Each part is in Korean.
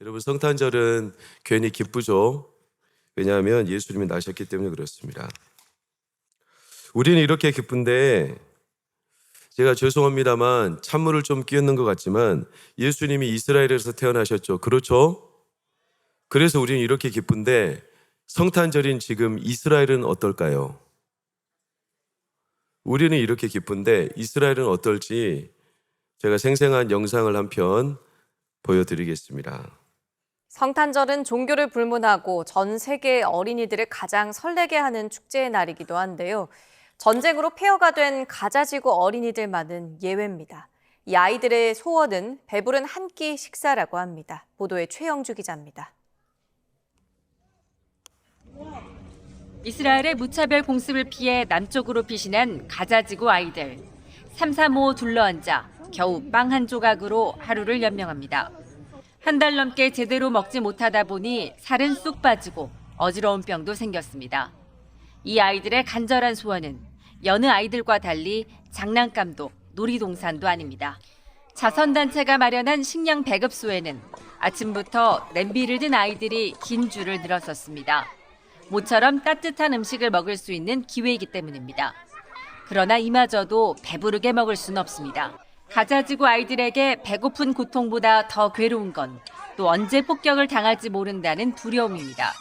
여러분, 성탄절은 괜히 기쁘죠? 왜냐하면 예수님이 나셨기 때문에 그렇습니다. 우리는 이렇게 기쁜데, 제가 죄송합니다만 찬물을 좀 끼얹는 것 같지만 예수님이 이스라엘에서 태어나셨죠. 그렇죠? 그래서 우리는 이렇게 기쁜데, 성탄절인 지금 이스라엘은 어떨까요? 우리는 이렇게 기쁜데 이스라엘은 어떨지 제가 생생한 영상을 한 편 보여드리겠습니다. 성탄절은 종교를 불문하고 전 세계 어린이들을 가장 설레게 하는 축제의 날이기도 한데요. 전쟁으로 폐허가 된 가자지구 어린이들만은 예외입니다. 이 아이들의 소원은 배부른 한 끼 식사라고 합니다. 보도에 최영주 기자입니다. 이스라엘의 무차별 공습을 피해 남쪽으로 피신한 가자지구 아이들. 335 둘러앉아 겨우 빵 한 조각으로 하루를 연명합니다. 한 달 넘게 제대로 먹지 못하다 보니 살은 쑥 빠지고 어지러운 병도 생겼습니다. 이 아이들의 간절한 소원은 여느 아이들과 달리 장난감도 놀이동산도 아닙니다. 자선단체가 마련한 식량 배급소에는 아침부터 냄비를 든 아이들이 긴 줄을 늘었었습니다. 모처럼 따뜻한 음식을 먹을 수 있는 기회이기 때문입니다. 그러나 이마저도 배부르게 먹을 수는 없습니다. 가자지구 아이들에게 배고픈 고통보다 더 괴로운 건 또 언제 폭격을 당할지 모른다는 두려움입니다.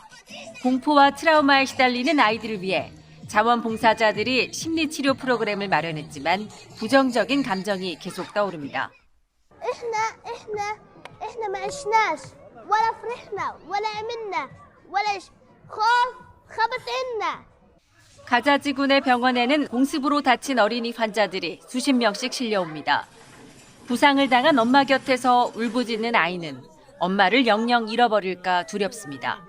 공포와 트라우마에 시달리는 아이들을 위해 자원봉사자들이 심리치료 프로그램을 마련했지만 부정적인 감정이 계속 떠오릅니다. احنا ما عشناش ولا فرحنا ولا عملنا ولا خبط عنا. 가자지구 내 병원에는 공습으로 다친 어린이 환자들이 수십 명씩 실려옵니다. 부상을 당한 엄마 곁에서 울부짖는 아이는 엄마를 영영 잃어버릴까 두렵습니다.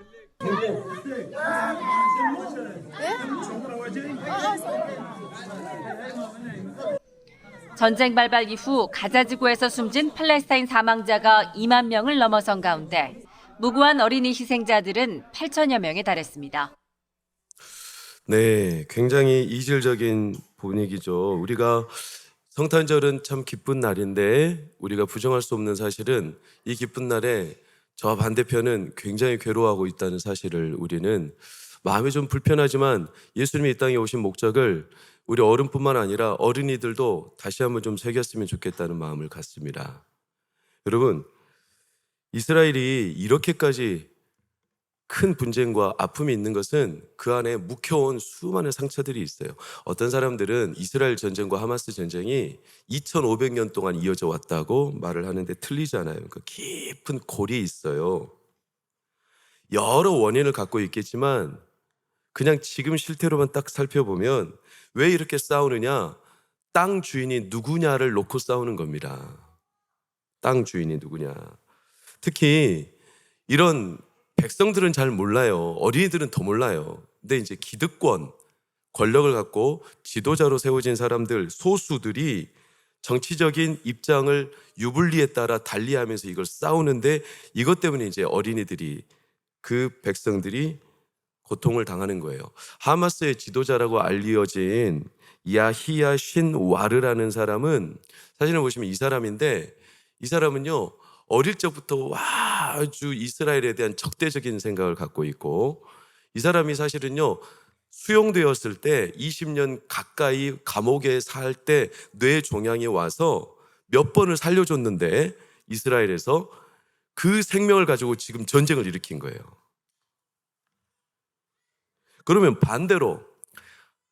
전쟁 발발 이후 가자지구에서 숨진 팔레스타인 사망자가 2만 명을 넘어선 가운데 무고한 어린이 희생자들은 8천여 명에 달했습니다. 네, 굉장히 이질적인 분위기죠. 우리가 성탄절은 참 기쁜 날인데 우리가 부정할 수 없는 사실은 이 기쁜 날에 저 반대편은 굉장히 괴로워하고 있다는 사실을 우리는 마음이 좀 불편하지만 예수님이 이 땅에 오신 목적을 우리 어른뿐만 아니라 어린이들도 다시 한번 좀 새겼으면 좋겠다는 마음을 갖습니다. 여러분, 이스라엘이 이렇게까지 큰 분쟁과 아픔이 있는 것은 그 안에 묵혀온 수많은 상처들이 있어요. 어떤 사람들은 이스라엘 전쟁과 하마스 전쟁이 2500년 동안 이어져 왔다고 말을 하는데 틀리잖아요. 그 깊은 골이 있어요. 여러 원인을 갖고 있겠지만 그냥 지금 실태로만 딱 살펴보면 왜 이렇게 싸우느냐? 땅 주인이 누구냐를 놓고 싸우는 겁니다. 땅 주인이 누구냐. 특히 이런 백성들은 잘 몰라요. 어린이들은 더 몰라요. 근데 이제 기득권, 권력을 갖고 지도자로 세워진 사람들, 소수들이 정치적인 입장을 유불리에 따라 달리하면서 이걸 싸우는데 이것 때문에 이제 어린이들이 그 백성들이 고통을 당하는 거예요. 하마스의 지도자라고 알려진 야히야 신와르라는 사람은 사진을 보시면 이 사람인데 이 사람은요 어릴 적부터 아주 이스라엘에 대한 적대적인 생각을 갖고 있고 이 사람이 사실은요 수용되었을 때 20년 가까이 감옥에 살 때 뇌종양이 와서 몇 번을 살려줬는데 이스라엘에서 그 생명을 가지고 지금 전쟁을 일으킨 거예요. 그러면 반대로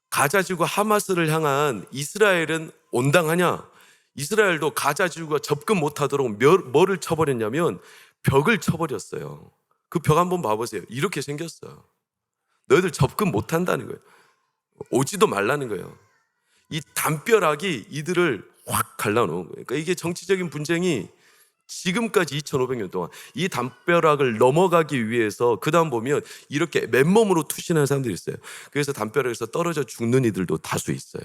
가자지구 하마스를 향한 이스라엘은 온당하냐? 이스라엘도 가자지구가 접근 못하도록 뭐를 쳐버렸냐면 벽을 쳐버렸어요. 그 벽 한번 봐보세요. 이렇게 생겼어요. 너희들 접근 못한다는 거예요. 오지도 말라는 거예요. 이 담벼락이 이들을 확 갈라놓은 거예요. 그러니까 이게 정치적인 분쟁이 지금까지 2500년 동안 이 담벼락을 넘어가기 위해서 그 다음 보면 이렇게 맨몸으로 투신하는 사람들이 있어요. 그래서 담벼락에서 떨어져 죽는 이들도 다수 있어요.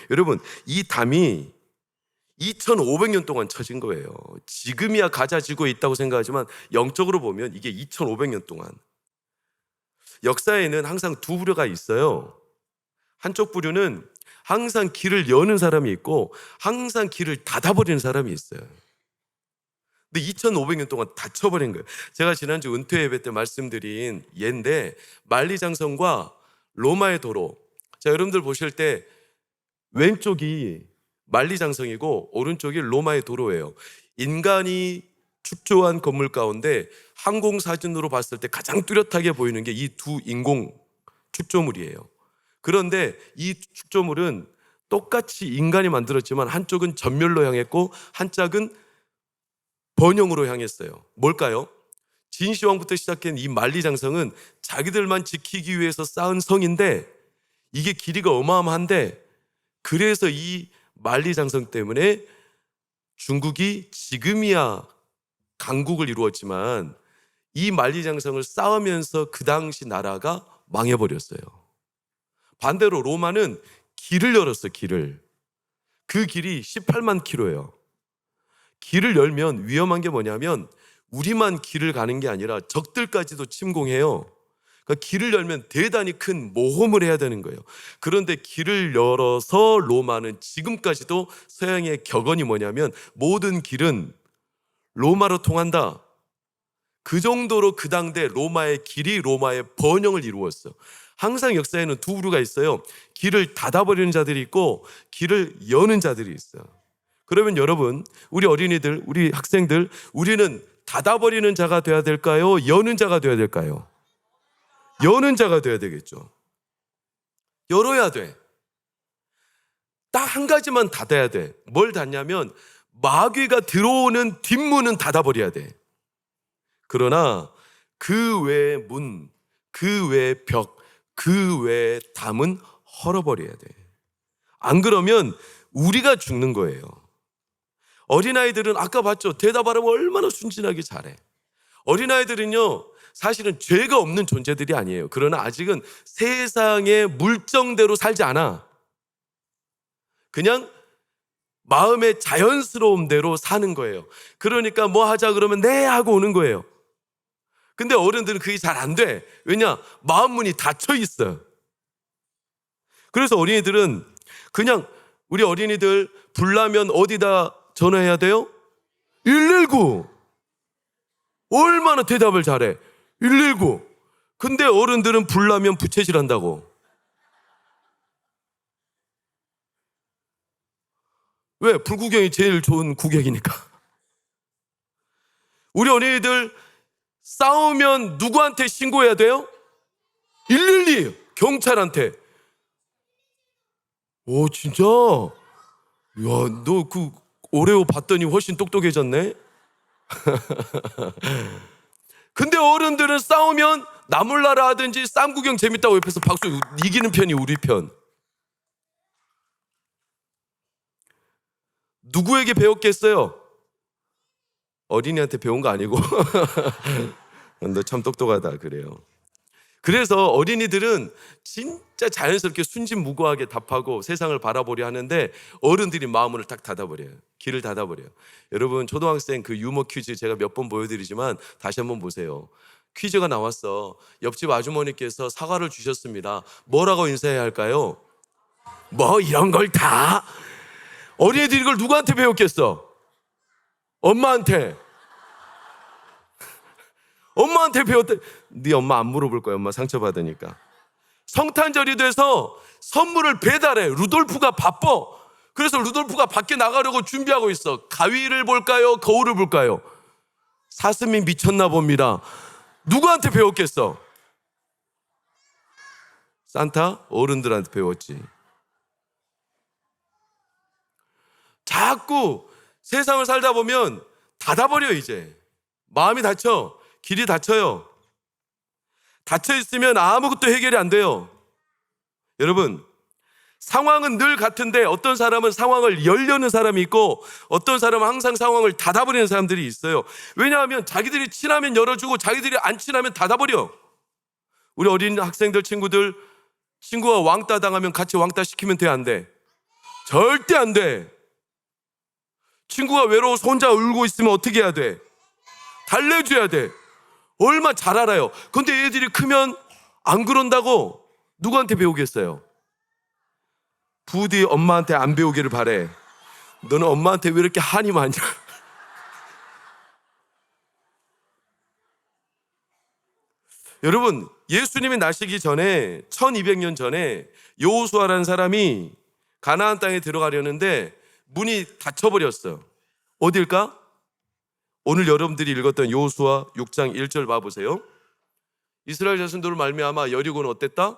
여러분, 이 담이 2500년 동안 쳐진 거예요. 지금이야 가자지구에 있다고 생각하지만 영적으로 보면 이게 2500년 동안. 역사에는 항상 두 부류가 있어요. 한쪽 부류는 항상 길을 여는 사람이 있고 항상 길을 닫아버리는 사람이 있어요. 근데 2500년 동안 닫혀버린 거예요. 제가 지난주 은퇴 예배 때 말씀드린 예인데, 만리장성과 로마의 도로. 자, 여러분들 보실 때 왼쪽이 만리장성이고 오른쪽이 로마의 도로예요. 인간이 축조한 건물 가운데 항공사진으로 봤을 때 가장 뚜렷하게 보이는 게 이 두 인공 축조물이에요. 그런데 이 축조물은 똑같이 인간이 만들었지만 한쪽은 전멸로 향했고 한쪽은 번영으로 향했어요. 뭘까요? 진시황부터 시작한 이 만리장성은 자기들만 지키기 위해서 쌓은 성인데 이게 길이가 어마어마한데, 그래서 이 만리장성 때문에 중국이 지금이야 강국을 이루었지만 이 만리장성을 쌓으면서 그 당시 나라가 망해버렸어요. 반대로 로마는 길을 열었어요. 길을. 그 길이 18만 킬로예요. 길을 열면 위험한 게 뭐냐면 우리만 길을 가는 게 아니라 적들까지도 침공해요. 그러니까 길을 열면 대단히 큰 모험을 해야 되는 거예요. 그런데 길을 열어서 로마는 지금까지도 서양의 격언이 뭐냐면 모든 길은 로마로 통한다. 그 정도로 그 당대 로마의 길이 로마의 번영을 이루었어. 항상 역사에는 두 부류가 있어요. 길을 닫아버리는 자들이 있고 길을 여는 자들이 있어요. 그러면 여러분, 우리 어린이들, 우리 학생들, 우리는 닫아버리는 자가 돼야 될까요? 여는 자가 돼야 될까요? 여는 자가 돼야 되겠죠. 열어야 돼. 딱 한 가지만 닫아야 돼. 뭘 닫냐면 마귀가 들어오는 뒷문은 닫아버려야 돼. 그러나 그 외의 문, 그 외의 벽, 그 외의 담은 헐어버려야 돼. 안 그러면 우리가 죽는 거예요. 어린아이들은 아까 봤죠? 대답하라면 얼마나 순진하게 잘해. 어린아이들은요, 사실은 죄가 없는 존재들이 아니에요. 그러나 아직은 세상의 물정대로 살지 않아. 그냥 마음의 자연스러운 대로 사는 거예요. 그러니까 뭐 하자 그러면 네 하고 오는 거예요. 근데 어른들은 그게 잘 안 돼. 왜냐? 마음 문이 닫혀 있어요. 그래서 어린이들은 그냥, 우리 어린이들 불나면 어디다 전화해야 돼요? 119. 얼마나 대답을 잘해. 119. 근데 어른들은 불나면 부채질한다고. 왜? 불구경이 제일 좋은 구경이니까. 우리 어린이들 싸우면 누구한테 신고해야 돼요? 112. 경찰한테. 오, 진짜? 야, 너 그 오레오 봤더니 훨씬 똑똑해졌네? 근데 어른들은 싸우면 나몰라라 하든지 쌈구경 재밌다고 옆에서 박수, 이기는 편이 우리 편. 누구에게 배웠겠어요? 어린이한테 배운 거 아니고. 너 참 똑똑하다 그래요. 그래서 어린이들은 진짜 자연스럽게 순진무구하게 답하고 세상을 바라보려 하는데 어른들이 마음을 딱 닫아버려요. 길을 닫아버려요. 여러분, 초등학생 그 유머 퀴즈 제가 몇 번 보여드리지만 다시 한번 보세요. 퀴즈가 나왔어. 옆집 아주머니께서 사과를 주셨습니다. 뭐라고 인사해야 할까요? 뭐 이런 걸 다. 어린이들이 이걸 누구한테 배웠겠어? 엄마한테. 엄마한테 배웠대. 네 엄마 안 물어볼 거야. 엄마 상처받으니까. 성탄절이 돼서 선물을 배달해. 루돌프가 바빠. 그래서 루돌프가 밖에 나가려고 준비하고 있어. 가위를 볼까요? 거울을 볼까요? 사슴이 미쳤나 봅니다. 누구한테 배웠겠어? 산타? 어른들한테 배웠지. 자꾸 세상을 살다 보면 닫아버려. 이제 마음이 닫혀. 길이 닫혀요. 닫혀 있으면 아무것도 해결이 안 돼요. 여러분, 상황은 늘 같은데 어떤 사람은 상황을 열려는 사람이 있고 어떤 사람은 항상 상황을 닫아버리는 사람들이 있어요. 왜냐하면 자기들이 친하면 열어주고 자기들이 안 친하면 닫아버려. 우리 어린 학생들, 친구들, 친구가 왕따 당하면 같이 왕따 시키면 돼, 안 돼? 절대 안 돼. 친구가 외로워서 혼자 울고 있으면 어떻게 해야 돼? 달래줘야 돼. 얼마 잘 알아요. 근데 애들이 크면 안 그런다고 누구한테 배우겠어요? 부디 엄마한테 안 배우기를 바래. 너는 엄마한테 왜 이렇게 한이 많냐? 여러분, 예수님이 나시기 전에 1200년 전에 여호수아라는 사람이 가나안 땅에 들어가려는데 문이 닫혀버렸어요. 어딜까? 오늘 여러분들이 읽었던 여호수아 6장 1절 봐보세요. 이스라엘 자손들을 말미암아 여리고는 어땠다?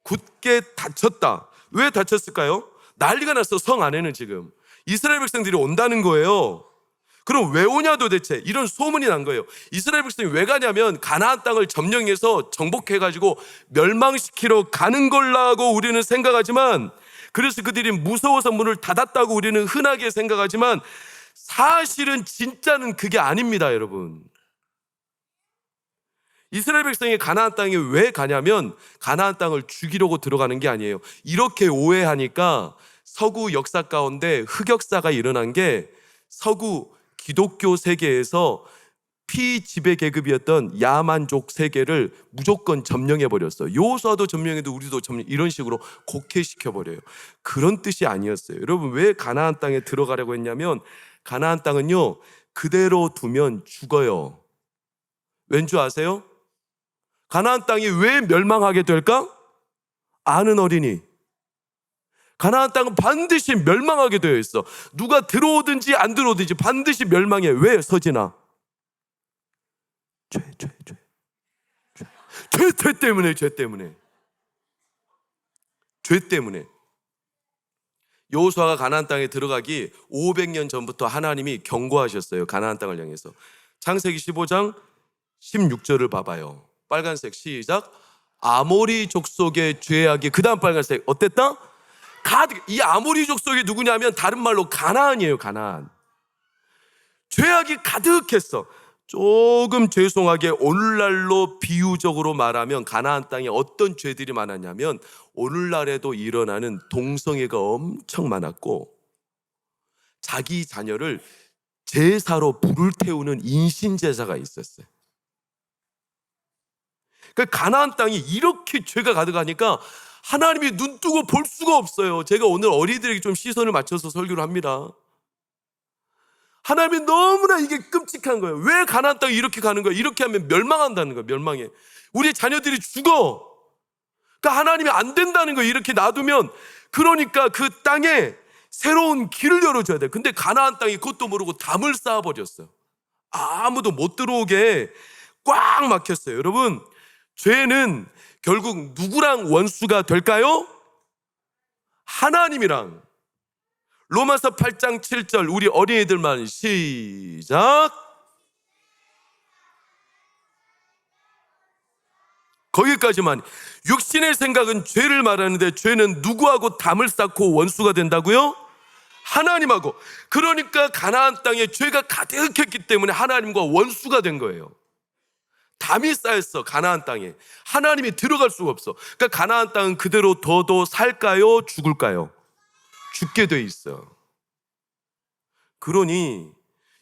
굳게 닫혔다. 왜 닫혔을까요? 난리가 났어. 성 안에는 지금 이스라엘 백성들이 온다는 거예요. 그럼 왜 오냐 도대체? 이런 소문이 난 거예요. 이스라엘 백성이 왜 가냐면 가나안 땅을 점령해서 정복해가지고 멸망시키러 가는 걸라고 우리는 생각하지만, 그래서 그들이 무서워서 문을 닫았다고 우리는 흔하게 생각하지만, 사실은 진짜는 그게 아닙니다, 여러분. 이스라엘 백성이 가나안 땅에 왜 가냐면 가나안 땅을 죽이려고 들어가는 게 아니에요. 이렇게 오해하니까 서구 역사 가운데 흑역사가 일어난 게, 서구 기독교 세계에서 피지배 계급이었던 야만족 세계를 무조건 점령해버렸어요. 여호수아도 점령해도 우리도 점령, 이런 식으로 곡해시켜버려요. 그런 뜻이 아니었어요. 여러분, 왜 가나안 땅에 들어가려고 했냐면, 가나안 땅은요, 그대로 두면 죽어요. 왠 줄 아세요? 가나안 땅이 왜 멸망하게 될까? 아는 어린이. 가나안 땅은 반드시 멸망하게 되어 있어. 누가 들어오든지 안 들어오든지 반드시 멸망해. 왜? 서진아, 죄 때문에. 죄 때문에. 여호수아가 가나안 땅에 들어가기 500년 전부터 하나님이 경고하셨어요. 가나안 땅을 향해서. 창세기 15장 16절을 봐봐요. 빨간색 시작. 아모리 족속의 죄악이, 그 다음 빨간색 어땠다? 가득. 이 아모리 족속이 누구냐면 다른 말로 가나안이에요. 가나안. 죄악이 가득했어. 조금 죄송하게 오늘날로 비유적으로 말하면 가나안 땅에 어떤 죄들이 많았냐면, 오늘날에도 일어나는 동성애가 엄청 많았고, 자기 자녀를 제사로 불을 태우는 인신제사가 있었어요. 그러니까 가나안 땅이 이렇게 죄가 가득하니까 하나님이 눈 뜨고 볼 수가 없어요. 제가 오늘 어린이들에게 좀 시선을 맞춰서 설교를 합니다. 하나님이 너무나 이게 끔찍한 거예요. 왜 가나안 땅이 이렇게 가는 거예요? 이렇게 하면 멸망한다는 거예요. 멸망해. 우리 자녀들이 죽어. 그러니까 하나님이 안 된다는 거예요. 이렇게 놔두면. 그러니까 그 땅에 새로운 길을 열어줘야 돼요. 근데 가나안 땅이 그것도 모르고 담을 쌓아버렸어요. 아무도 못 들어오게 꽉 막혔어요. 여러분, 죄는 결국 누구랑 원수가 될까요? 하나님이랑. 로마서 8장 7절 우리 어린이들만 시작. 거기까지만. 육신의 생각은 죄를 말하는데 죄는 누구하고 담을 쌓고 원수가 된다고요? 하나님하고. 그러니까 가나안 땅에 죄가 가득했기 때문에 하나님과 원수가 된 거예요. 담이 쌓였어. 가나안 땅에 하나님이 들어갈 수가 없어. 그러니까 가나안 땅은 그대로 둬도 살까요? 죽을까요? 죽게 돼 있어. 그러니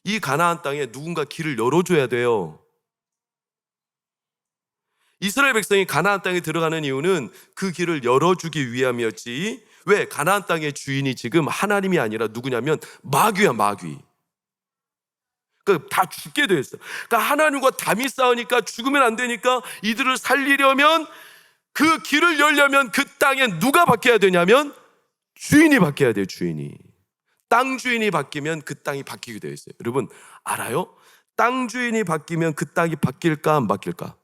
이 가나안 땅에 누군가 길을 열어줘야 돼요. 이스라엘 백성이 가나안 땅에 들어가는 이유는 그 길을 열어주기 위함이었지. 왜? 가나안 땅의 주인이 지금 하나님이 아니라 누구냐면 마귀야, 마귀. 그러니까 다 죽게 돼 있어. 그러니까 하나님과 담이 싸우니까, 죽으면 안 되니까 이들을 살리려면, 그 길을 열려면 그 땅에 누가 바뀌어야 되냐면 주인이 바뀌어야 돼요. 주인이. 땅 주인이 바뀌면 그 땅이 바뀌게 되어 있어요. 여러분 알아요? 땅 주인이 바뀌면 그 땅이 바뀔까 안 바뀔까?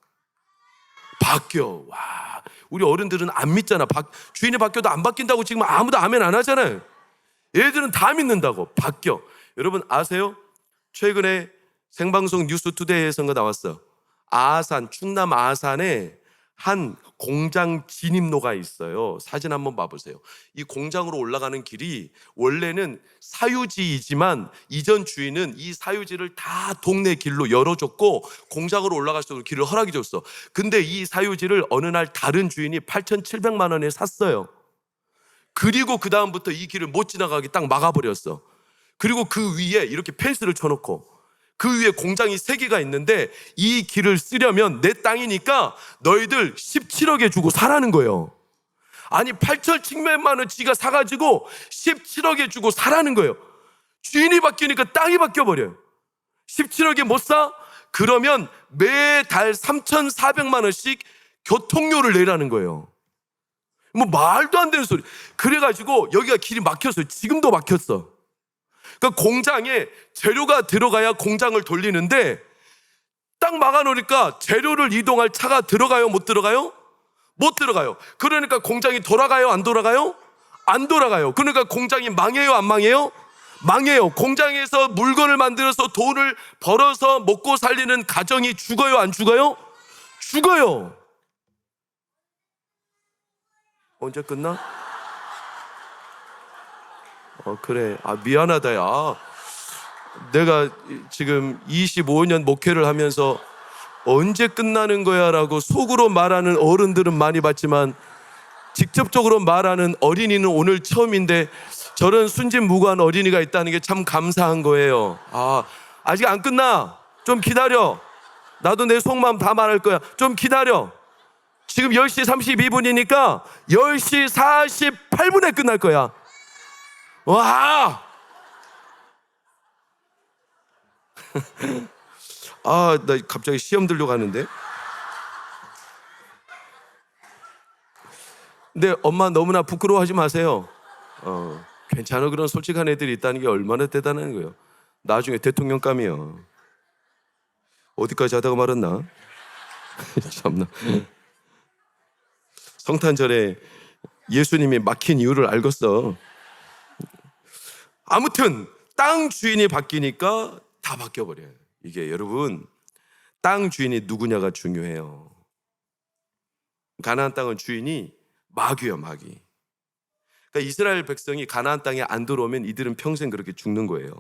바뀌어. 와, 우리 어른들은 안 믿잖아. 주인이 바뀌어도 안 바뀐다고 지금 아무도 아멘 안 하잖아요. 얘들은 다 믿는다고. 바뀌어. 여러분 아세요? 최근에 생방송 뉴스투데이에서 나왔어. 아산, 충남 아산에 한 공장 진입로가 있어요. 사진 한번 봐보세요. 이 공장으로 올라가는 길이 원래는 사유지이지만 이전 주인은 이 사유지를 다 동네 길로 열어줬고 공장으로 올라갈 수 있는 길을 허락해 줬어. 근데 이 사유지를 어느 날 다른 주인이 8,700만 원에 샀어요. 그리고 그 다음부터 이 길을 못 지나가게 딱 막아버렸어. 그리고 그 위에 이렇게 펜스를 쳐놓고 그 위에 공장이 3개가 있는데 이 길을 쓰려면 내 땅이니까 너희들 17억에 주고 사라는 거예요. 아니 8,700만 원 지가 사가지고 17억에 주고 사라는 거예요. 주인이 바뀌니까 땅이 바뀌어버려요. 17억에 못 사? 그러면 매달 3,400만 원씩 교통료를 내라는 거예요. 뭐 말도 안 되는 소리. 그래가지고 여기가 길이 막혔어요. 지금도 막혔어. 그러니까 공장에 재료가 들어가야 공장을 돌리는데 딱 막아놓으니까 재료를 이동할 차가 들어가요? 못 들어가요? 못 들어가요. 그러니까 공장이 돌아가요? 안 돌아가요? 안 돌아가요. 그러니까 공장이 망해요? 안 망해요? 망해요. 공장에서 물건을 만들어서 돈을 벌어서 먹고 살리는 가정이 죽어요? 안 죽어요? 죽어요. 언제 끝나? 그래. 미안하다, 야. 내가 지금 25년 목회를 하면서 언제 끝나는 거야 라고 속으로 말하는 어른들은 많이 봤지만 직접적으로 말하는 어린이는 오늘 처음인데 저런 순진무구한 어린이가 있다는 게 참 감사한 거예요. 아직 안 끝나. 좀 기다려. 나도 내 속마음 다 말할 거야. 좀 기다려. 지금 10시 32분이니까 10시 48분에 끝날 거야. 와! 나 갑자기 시험 들려고 하는데. 근데 엄마 너무나 부끄러워하지 마세요. 괜찮아. 그런 솔직한 애들이 있다는 게 얼마나 대단한 거예요. 나중에 대통령감이요. 어디까지 하다가 말았나? 참나. 성탄절에 예수님이 막힌 이유를 알겠어. 아무튼 땅 주인이 바뀌니까 다 바뀌어버려요. 이게 여러분, 땅 주인이 누구냐가 중요해요. 가나안 땅은 주인이 마귀야, 마귀. 그러니까 이스라엘 백성이 가나안 땅에 안 들어오면 이들은 평생 그렇게 죽는 거예요.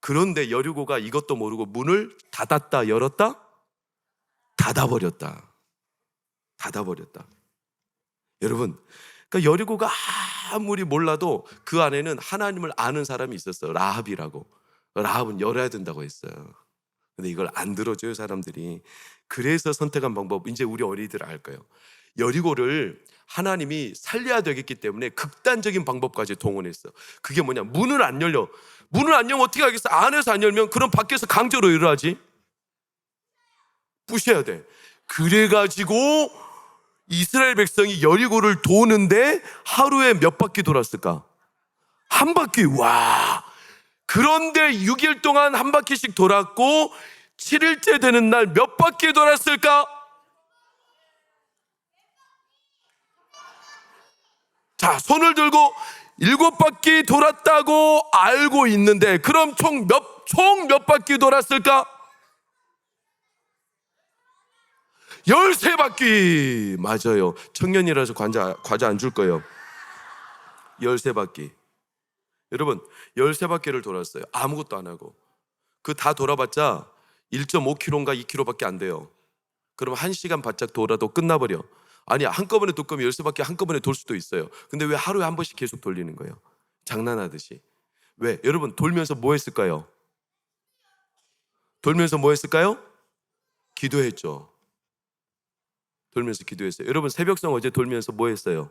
그런데 여리고가 이것도 모르고 문을 닫았다 열었다 닫아버렸다. 여러분, 그러니까 여리고가 아무리 몰라도 그 안에는 하나님을 아는 사람이 있었어요. 라합이라고. 라합은 열어야 된다고 했어요. 근데 이걸 안 들어줘요, 사람들이. 그래서 선택한 방법, 이제 우리 어린이들 알 거예요. 여리고를 하나님이 살려야 되겠기 때문에 극단적인 방법까지 동원했어. 그게 뭐냐? 문을 안 열려. 문을 안 열면 어떻게 하겠어? 안에서 안 열면 그럼 밖에서 강제로 일어나지. 부셔야 돼. 그래가지고 이스라엘 백성이 여리고를 도는데 하루에 몇 바퀴 돌았을까? 한 바퀴. 와. 그런데 6일 동안 한 바퀴씩 돌았고 7일째 되는 날 몇 바퀴 돌았을까? 자, 손을 들고 7바퀴 돌았다고 알고 있는데 그럼 총 몇 바퀴 돌았을까? 13바퀴. 맞아요. 청년이라서 과자 안 줄 거예요. 13바퀴. 여러분, 13바퀴를 돌았어요. 아무것도 안 하고. 그 다 돌아봤자 1.5km인가 2km밖에 안 돼요. 그럼 1시간 바짝 돌아도 끝나버려. 아니, 한꺼번에 돌 거면 13바퀴 한꺼번에 돌 수도 있어요. 근데 왜 하루에 한 번씩 계속 돌리는 거예요? 장난하듯이. 왜? 여러분, 돌면서 뭐 했을까요? 돌면서 뭐 했을까요? 기도했죠. 돌면서 기도했어요. 여러분, 새벽성 어제 돌면서 뭐 했어요?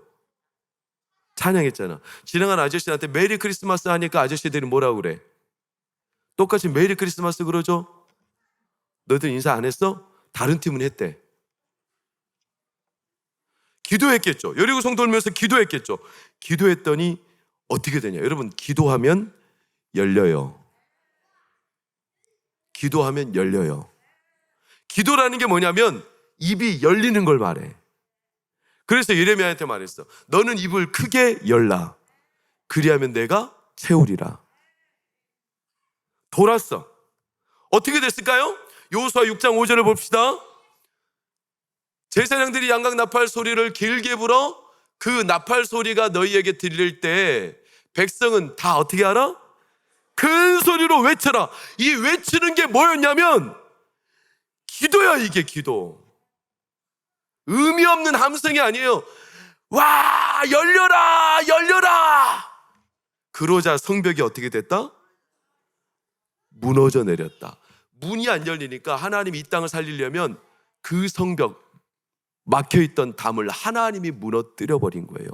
찬양했잖아. 지나간 아저씨한테 메리 크리스마스 하니까 아저씨들이 뭐라고 그래? 똑같이 메리 크리스마스 그러죠? 너희들 인사 안 했어? 다른 팀은 했대. 기도했겠죠. 여리고성 돌면서 기도했겠죠. 기도했더니 어떻게 되냐? 여러분, 기도하면 열려요. 기도하면 열려요. 기도라는 게 뭐냐면 입이 열리는 걸 말해. 그래서 예레미야한테 말했어. 너는 입을 크게 열라. 그리하면 내가 채우리라. 돌았어. 어떻게 됐을까요? 여호수아 6장 5절을 봅시다. 제사장들이 양각 나팔 소리를 길게 불어 그 나팔 소리가 너희에게 들릴 때 백성은 다 어떻게 알아? 큰 소리로 외쳐라. 이 외치는 게 뭐였냐면 기도야. 이게 기도. 의미 없는 함성이 아니에요. 와, 열려라, 열려라. 그러자 성벽이 어떻게 됐다? 무너져 내렸다. 문이 안 열리니까 하나님이 이 땅을 살리려면 그 성벽, 막혀있던 담을 하나님이 무너뜨려 버린 거예요.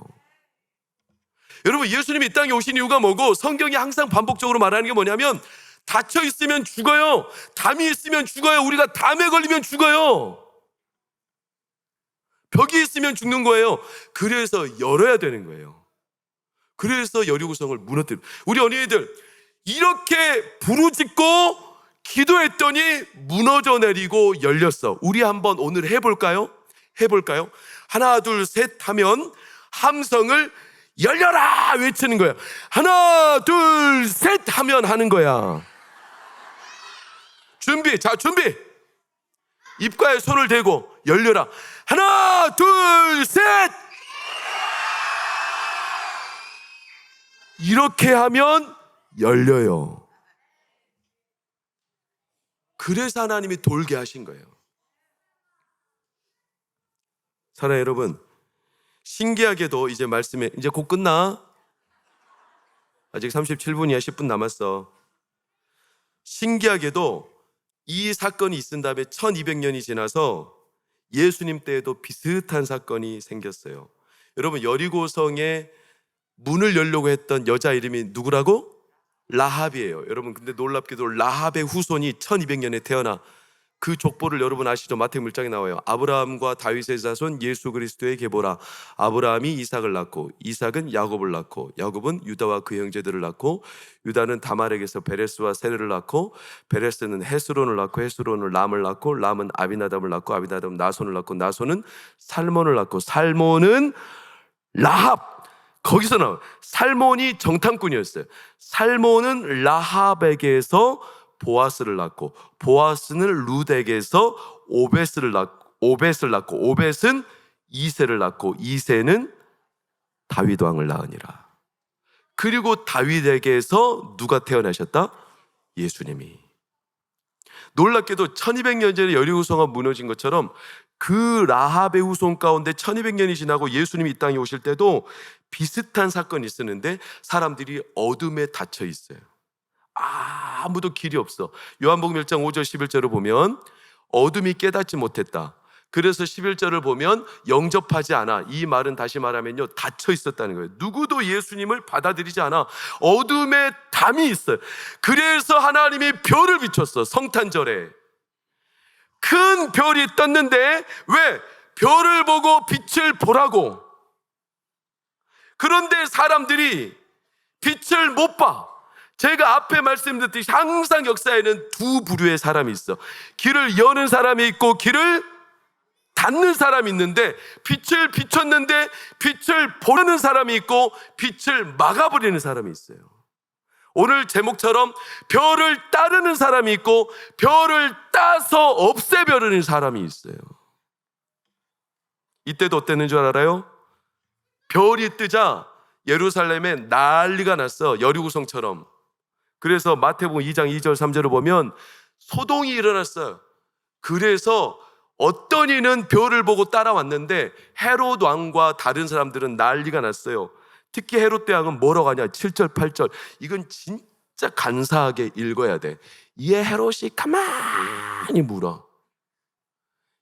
여러분, 예수님이 이 땅에 오신 이유가 뭐고 성경이 항상 반복적으로 말하는 게 뭐냐면 닫혀 있으면 죽어요. 담이 있으면 죽어요. 우리가 담에 걸리면 죽어요. 벽이 있으면 죽는 거예요. 그래서 열어야 되는 거예요. 그래서 여리고성을 무너뜨려. 우리 어린이들 이렇게 부르짖고 기도했더니 무너져 내리고 열렸어. 우리 한번 오늘 해볼까요? 해볼까요? 하나 둘 셋 하면 함성을 열려라 외치는 거야. 하나 둘 셋 하면 하는 거야. 준비. 자, 준비. 입가에 손을 대고 열려라. 하나 둘 셋. 이렇게 하면 열려요. 그래서 하나님이 돌게 하신 거예요. 사랑하는 여러분, 신기하게도 이제 말씀에 이제 곧 끝나. 아직 37분이야. 10분 남았어. 신기하게도 이 사건이 있은 다음에 1200년이 지나서 예수님 때에도 비슷한 사건이 생겼어요. 여러분, 여리고성에 문을 열려고 했던 여자 이름이 누구라고? 라합이에요. 여러분, 근데 놀랍게도 라합의 후손이 1200년에 태어나 그 족보를 여러분 아시죠? 마태복음 1장에 나와요. 아브라함과 다윗의 자손 예수 그리스도의 계보라. 아브라함이 이삭을 낳고 이삭은 야곱을 낳고 야곱은 유다와 그 형제들을 낳고 유다는 다말에게서 베레스와 세르를 낳고 베레스는 헤스론을 낳고 헤스론은 람을 낳고 람은 아비나답을 낳고 아비나답은 나손을 낳고 나손은 살몬을 낳고 살몬은 라합. 거기서 나와요. 살몬이 정탐꾼이었어요. 살몬은 라합에게서 보아스를 낳고 보아스는 룻에게서 오벳을 낳고 오벳은 이새를 낳고 이새는 다윗 왕을 낳으니라. 그리고 다윗에게서 누가 태어나셨다? 예수님이. 놀랍게도 1200년 전에 여리고성가 무너진 것처럼 그 라합의 후손 가운데 1200년이 지나고 예수님이 이 땅에 오실 때도 비슷한 사건이 있었는데 사람들이 어둠에 닫혀 있어요. 아무도 길이 없어. 요한복음 1장 5절 11절을 보면 어둠이 깨닫지 못했다. 그래서 11절을 보면 영접하지 않아. 이 말은 다시 말하면요, 닫혀 있었다는 거예요. 누구도 예수님을 받아들이지 않아. 어둠에 담이 있어요. 그래서 하나님이 별을 비췄어. 성탄절에 큰 별이 떴는데 왜? 별을 보고 빛을 보라고. 그런데 사람들이 빛을 못 봐. 제가 앞에 말씀드렸듯이 항상 역사에는 두 부류의 사람이 있어. 길을 여는 사람이 있고 길을 닫는 사람이 있는데, 빛을 비췄는데 빛을 보려는 사람이 있고 빛을 막아버리는 사람이 있어요. 오늘 제목처럼 별을 따르는 사람이 있고 별을 따서 없애버리는 사람이 있어요. 이때도 어땠는 줄 알아요? 별이 뜨자 예루살렘에 난리가 났어. 여리고성처럼. 그래서 마태복음 2장 2절 3절을 보면 소동이 일어났어요. 그래서 어떤 이는 별을 보고 따라왔는데 헤롯 왕과 다른 사람들은 난리가 났어요. 특히 헤롯 대왕은 뭐라고 하냐? 7절 8절. 이건 진짜 간사하게 읽어야 돼. 이에 헤롯이 가만히 물어.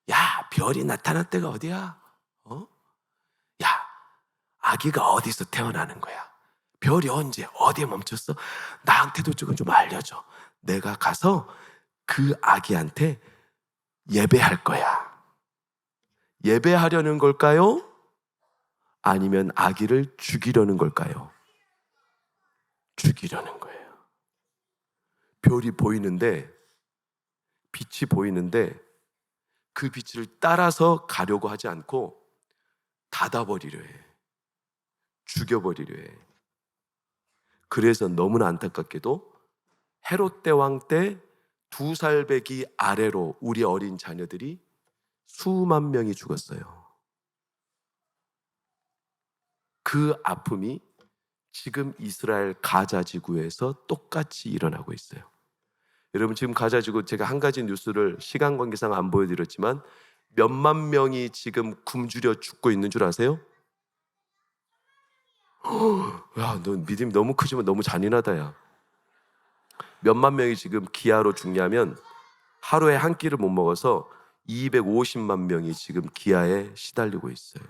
야, 별이 나타날 때가 어디야? 야, 아기가 어디서 태어나는 거야? 별이 언제 어디에 멈췄어? 나한테도 좀 알려줘. 내가 가서 그 아기한테 예배할 거야. 예배하려는 걸까요? 아니면 아기를 죽이려는 걸까요? 죽이려는 거예요. 별이 보이는데, 빛이 보이는데 그 빛을 따라서 가려고 하지 않고 닫아버리려 해. 죽여버리려 해. 그래서 너무나 안타깝게도 헤롯 대왕 때 2살 배기 아래로 우리 어린 자녀들이 수만 명이 죽었어요. 그 아픔이 지금 이스라엘 가자 지구에서 똑같이 일어나고 있어요. 여러분, 지금 가자 지구 제가 한 가지 뉴스를 시간 관계상 안 보여드렸지만 몇만 명이 지금 굶주려 죽고 있는 줄 아세요? 야, 너 믿음이 너무 크지만 너무 잔인하다. 야, 몇만 명이 지금 기아로 죽냐면 하루에 한 끼를 못 먹어서 250만 명이 지금 기아에 시달리고 있어요.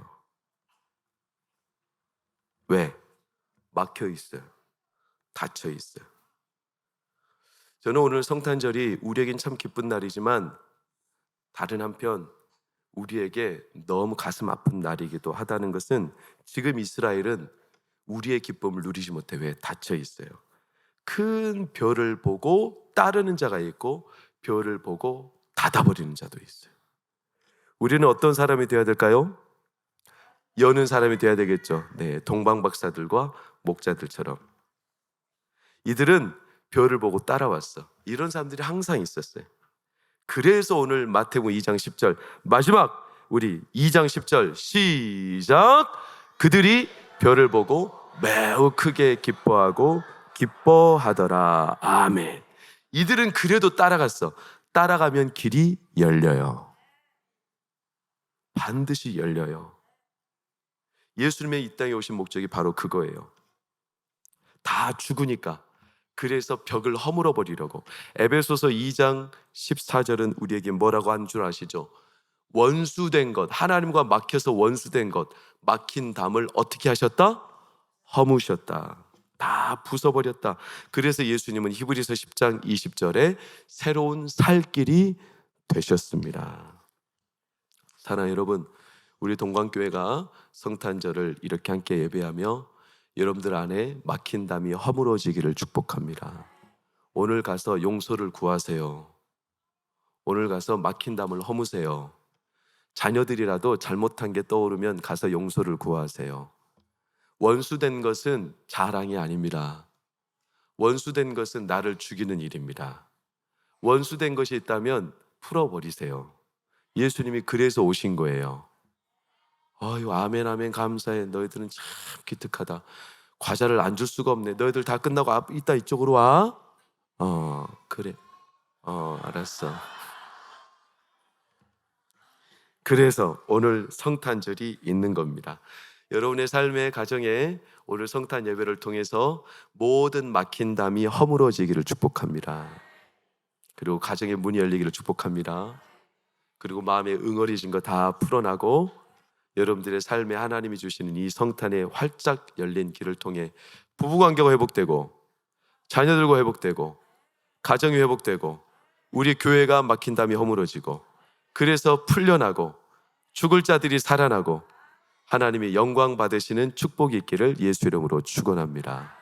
왜? 막혀 있어요. 닫혀 있어요. 저는 오늘 성탄절이 우리에겐 참 기쁜 날이지만 다른 한편 우리에게 너무 가슴 아픈 날이기도 하다는 것은 지금 이스라엘은 우리의 기쁨을 누리지 못해 왜 닫혀 있어요. 큰 별을 보고 따르는 자가 있고 별을 보고 닫아버리는 자도 있어요. 우리는 어떤 사람이 되어야 될까요? 여는 사람이 되어야 되겠죠. 네, 동방박사들과 목자들처럼. 이들은 별을 보고 따라왔어. 이런 사람들이 항상 있었어요. 그래서 오늘 마태복음 2장 10절 마지막 우리 2장 10절 시작. 그들이 별을 보고 매우 크게 기뻐하고 기뻐하더라. 아멘. 이들은 그래도 따라갔어. 따라가면 길이 열려요. 반드시 열려요. 예수님의 이 땅에 오신 목적이 바로 그거예요. 다 죽으니까. 그래서 벽을 허물어 버리려고. 에베소서 2장 14절은 우리에게 뭐라고 한 줄 아시죠? 원수된 것, 하나님과 막혀서 원수된 것, 막힌 담을 어떻게 하셨다? 허무셨다. 다 부숴버렸다. 그래서 예수님은 히브리서 10장 20절에 새로운 살 길이 되셨습니다. 사랑하는 여러분, 우리 동광교회가 성탄절을 이렇게 함께 예배하며 여러분들 안에 막힌 담이 허물어지기를 축복합니다. 오늘 가서 용서를 구하세요. 오늘 가서 막힌 담을 허무세요. 자녀들이라도 잘못한 게 떠오르면 가서 용서를 구하세요. 원수된 것은 자랑이 아닙니다. 원수된 것은 나를 죽이는 일입니다. 원수된 것이 있다면 풀어버리세요. 예수님이 그래서 오신 거예요. 아유, 아멘 아멘 감사해. 너희들은 참 기특하다. 과자를 안 줄 수가 없네. 너희들 다 끝나고 이따 이쪽으로 와. 그래. 알았어. 그래서 오늘 성탄절이 있는 겁니다. 여러분의 삶의 가정에 오늘 성탄 예배를 통해서 모든 막힌 담이 허물어지기를 축복합니다. 그리고 가정의 문이 열리기를 축복합니다. 그리고 마음에 응어리진 거 다 풀어나고 여러분들의 삶에 하나님이 주시는 이 성탄의 활짝 열린 길을 통해 부부관계가 회복되고 자녀들과 회복되고 가정이 회복되고 우리 교회가 막힌 담이 허물어지고 그래서 풀려나고 죽을 자들이 살아나고 하나님이 영광 받으시는 축복이 있기를 예수 이름으로 축원합니다.